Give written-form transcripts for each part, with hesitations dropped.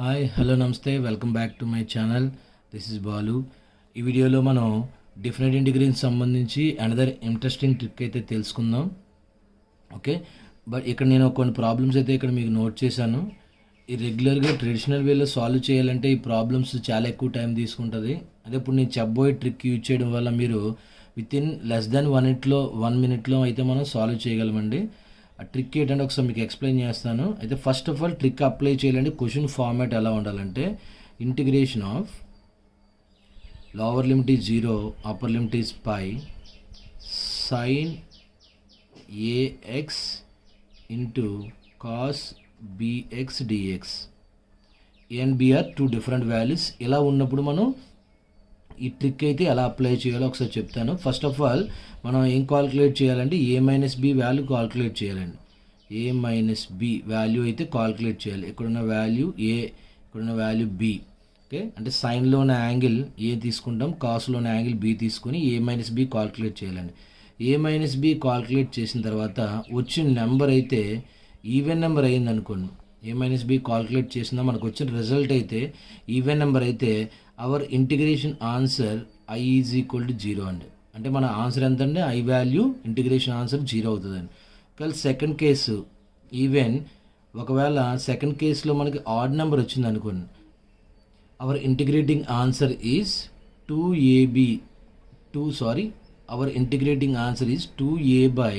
Hi hello నమస్తే welcome back to my channel. This is Balu. ఈ వీడియోలో మనం డిఫరెంట్ ఇంటిగ్రేషన్కి సంబంధించి అనదర్ ఇంట్రెస్టింగ్ ట్రిక్ అయితే తెలుసుకుందాం. ఓకే, బట్ ఇక్కడ నేను కొన్ని ప్రాబ్లమ్స్ అయితే ఇక్కడ మీకు నోట్ చేశాను. ఈ రెగ్యులర్గా ట్రెడిషనల్ వేలో సాల్వ్ చేయాలంటే ఈ ప్రాబ్లమ్స్ చాలా ఎక్కువ టైం తీసుకుంటుంది. అదే ఇప్పుడు నేను చెప్పబోయే ట్రిక్ యూజ్ చేయడం వల్ల మీరు విత్ ఇన్ లెస్ దెన్ 1 మినిట్లో అయితే మనం సాల్వ్ చేయగలమండి. ఆ ట్రిక్ ఏంటంటే ఒకసారి మీకు ఎక్స్ప్లెయిన్ చేస్తాను. అయితే first of all trick apply చేయాలంటే క్వశ్చన్ ఫార్మాట్ ఎలా ఉండాలంటే integration of lower limit is 0, upper limit is pi, sine a x into cos b x d x. A and b are 2 different values. ఇలా ఉన్నప్పుడు మనం ఈ ట్రిక్ అయితే ఎలా అప్లై చేయాలో ఒకసారి చెప్తాను. ఫస్ట్ ఆఫ్ ఆల్ మనం ఏం కాల్కులేట్ చేయాలంటే ఏ మైనస్ బి వాల్యూ కాల్కులేట్ చేయాలండి. ఏ మైనస్ బి వాల్యూ అయితే కాల్కులేట్ చేయాలి. ఇక్కడున్న వాల్యూ ఏ, ఇక్కడున్న వాల్యూ బి. ఓకే, అంటే సైన్లో ఉన్న యాంగిల్ ఏ తీసుకుంటాం, కాస్లో ఉన్న యాంగిల్ బి తీసుకొని ఏ మైనస్ బి కాల్కులేట్ చేయాలండి. ఏ మైనస్ బి కాల్కులేట్ చేసిన తర్వాత వచ్చిన నెంబర్ అయితే ఈవెన్ నెంబర్ అయింది అనుకోండి. ఏ మైనస్ బి కాల్కులేట్ చేసినా మనకు వచ్చిన రిజల్ట్ అయితే ఈవెన్ నెంబర్ అయితే our integration answer I is equal to 0 అండి. అంటే మన ఆన్సర్ ఎంత అంటే ఐ వాల్యూ ఇంటిగ్రేషన్ ఆన్సర్ 0 అవుతుందండి. ఒకవేళ సెకండ్ కేసు ఈవెన్, ఒకవేళ సెకండ్ కేసులో మనకి ఆడ్ నెంబర్ వచ్చింది అనుకోండి, our integrating answer is 2ab our integrating answer is 2a by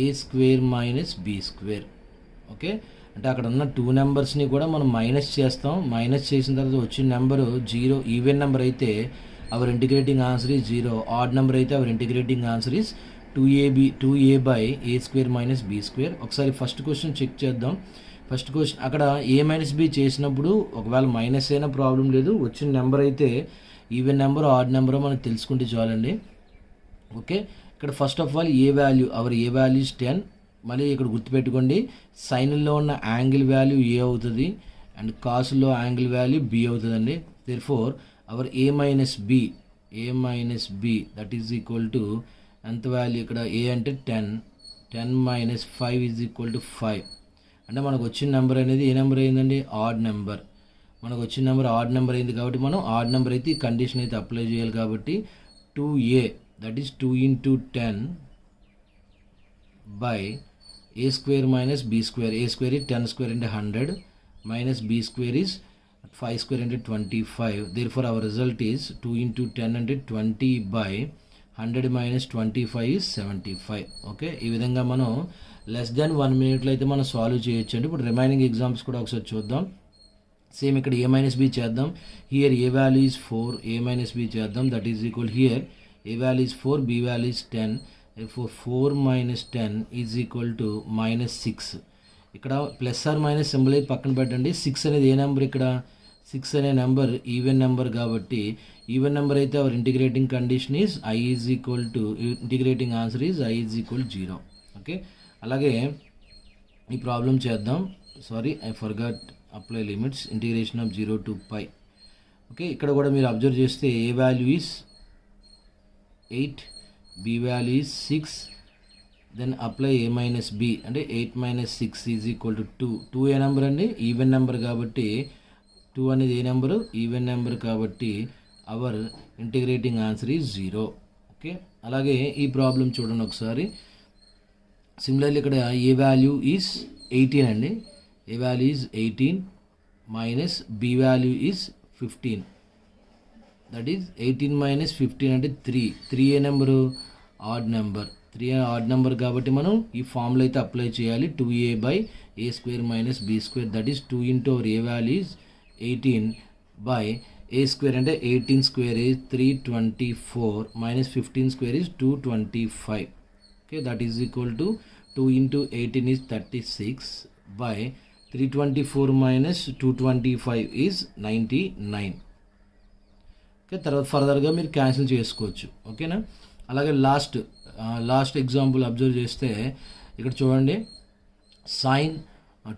A square minus B square. Okay, అంటే అక్కడ ఉన్న 2 నెంబర్స్ని కూడా మనం మైనస్ చేస్తాం. మైనస్ చేసిన తర్వాత వచ్చిన నెంబరు 0. ఈవెన్ నెంబర్ అయితే our integrating answer is 0. Odd number అయితే our integrating answer is 2a by A square minus B square. ఒకసారి ఫస్ట్ క్వశ్చన్ చెక్ చేద్దాం. ఫస్ట్ క్వశ్చన్ అక్కడ ఏ మైనస్ బి చేసినప్పుడు ఒకవేళ మైనస్ అయినా ప్రాబ్లం లేదు. వచ్చిన నెంబర్ అయితే ఈవెన్ నెంబర్ ఆడ్ నెంబర్ మనం తెలుసుకుంటే చాలండి. ఓకే, ఇక్కడ first of all a value, our A value is 10. మళ్ళీ ఇక్కడ గుర్తుపెట్టుకోండి, సైన్లో ఉన్న యాంగిల్ వాల్యూ ఏ అవుతుంది అండ్ కాస్లో యాంగిల్ వాల్యూ బి అవుతుందండి. Therefore our a minus b that is equal to ఎంత వాల్యూ, ఇక్కడ ఏ అంటే 10 మైనస్ 5 ఈజ్ ఈక్వల్ టు 5. అంటే మనకు వచ్చిన నెంబర్ అనేది ఏ నెంబర్ అయిందండి, ఆడ్ నెంబర్. మనకు వచ్చిన నెంబర్ ఆడ్ నెంబర్ అయింది కాబట్టి మనం ఆడ్ నెంబర్ అయితే ఈ కండిషన్ అయితే అప్లై చేయాలి. కాబట్టి 2a that is 2 into 10 by a square minus b square. A square is 10 square into 100 minus b square is 5 square into 25. Therefore our result is 2 into 10 into 20 by 100 minus 25 is 75. Okay, ఈ విధంగా మనం less than 1 మినిట్లో అయితే మనం solve చేయొచ్చు అండి. ఇప్పుడు remaining exams కూడా ఒకసారి చూద్దాం. సేమ్ ఇక్కడ ఏ మైనస్ బి చేద్దాం. Here A value is 4, A minus B చేద్దాం. That is equal, here A value is 4, B value is 10. 4 minus 10 is equal to -6. ఇక్కడ ప్లస్ ఆర్ మైనస్ సింబల్ అయితే పక్కన పెట్టండి. 6 అనేది ఏ నెంబర్, ఇక్కడ 6 అనే నెంబర్ ఈవెన్ నెంబర్ కాబట్టి ఈవెన్ నెంబర్ అయితే our integrating condition is I is equal to, integrating answer is I is equal 0. Okay, అలాగే ఈ ప్రాబ్లం చేద్దాం. Sorry, I forgot apply limits. Integration of 0 to π. Okay, ఇక్కడ కూడా మీరు అబ్జర్వ్ చేస్తే A value is 8, b value is 6, then apply a minus b అంటే 8 minus 6 is equal to 2. 2 ఏ number అండి, ఈవెన్ నెంబర్ కాబట్టి 2 అనేది ఏ నెంబరు, ఈవెన్ నెంబర్ కాబట్టి our integrating answer is 0. Okay, అలాగే ఈ ప్రాబ్లం చూడండి ఒకసారి. సిమిలర్లీ ఇక్కడ ఏ వాల్యూ ఈజ్ 18 అండి. A value is 18 minus B value is 15. That is 18 minus 15 అంటే 3 ఏ number, odd number. 3 odd number కాబట్టి మనం ఈ ఫార్ములా అయితే అప్లై చేయాలి. 2a by A square minus B square. That is 2 into our A value is 18 by A square అంటే 18 square is 324 minus 15 square is 225. Okay, that is equal to 2 into 18 is 36 by 324 minus 225 is 99. Okay, తర్వాత ఫర్దర్గా మీరు cancel చేసుకోవచ్చు. ఓకేనా, అలాగే last example observe చేస్తే ఇక్కడ చూడండి, sine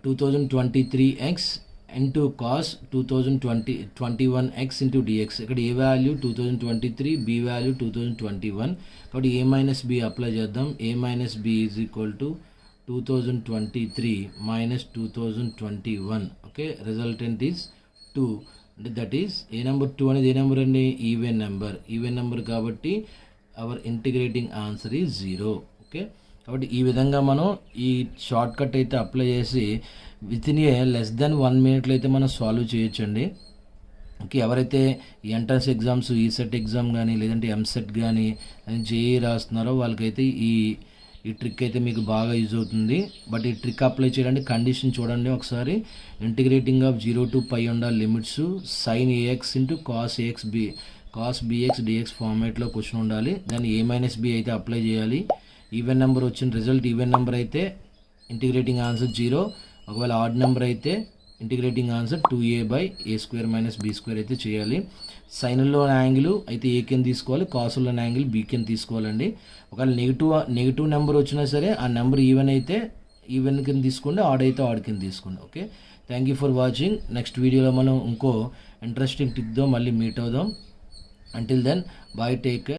2023x into cos 2021x into d x. ఇక్కడ ఏ వాల్యూ 2023, బి వాల్యూ 2021. కాబట్టి ఏ మైనస్ బి అప్లై చేద్దాం. A minus B is equal to 2023 minus 2021. Okay, resultant is 2. అంటే దట్ ఈస్ ఏ నెంబర్ 2 అనేది ఏ number అండి, ఈవెన్ నెంబర్ కాబట్టి our integrating answer is 0. Okay, కాబట్టి ఈ విధంగా మనం ఈ షార్ట్ కట్ అయితే అప్లై చేసి within a less than 1 minute అయితే మనం సాల్వ్ చేయొచ్చండి. ఓకే, ఎవరైతే ఎంట్రన్స్ ఎగ్జామ్స్ ఈసెట్ ఎగ్జామ్ కానీ లేదంటే ఎంసెట్ కానీ జేఈ రాస్తున్నారో వాళ్ళకైతే ఈ ట్రిక్ అయితే మీకు బాగా యూజ్ అవుతుంది. బట్ ఈ ట్రిక్ అప్లై చేయడానికి కండిషన్ చూడండి ఒకసారి. ఇంటిగ్రేటింగ్ ఆఫ్ 0 to π ఉండాలి limits, sin ax into cos bx dx ఫార్మేట్లో క్వశ్చన్ ఉండాలి. దాన్ని a-b అయితే అప్లై చేయాలి. ఈవెన్ నెంబర్ వచ్చిన రిజల్ట్ ఈవెన్ నెంబర్ అయితే ఇంటిగ్రేటింగ్ ఆన్సర్ 0. ఒకవేళ ఆడ్ నెంబర్ అయితే ఇంటిగ్రేటింగ్ ఆన్సర్ 2a/a² - b² అయితే చేయాలి. సైన్లో యాంగిల్ అయితే ఏ కింద తీసుకోవాలి, కాసులో యాంగిల్ బి కింద తీసుకోవాలండి. ఒకవేళ నెగిటివ్ నెంబర్ వచ్చినా సరే ఆ నెంబర్ ఈవెన్ అయితే ఈవెన్ కింద తీసుకోండి, ఆడ్ అయితే ఆడ్ కింద తీసుకోండి. Okay, thank you for watching. Next వీడియోలో మనం ఇంకో ఇంట్రెస్టింగ్ టిక్తో మళ్ళీ మీట్ అవుదాం. Until then bye, take care.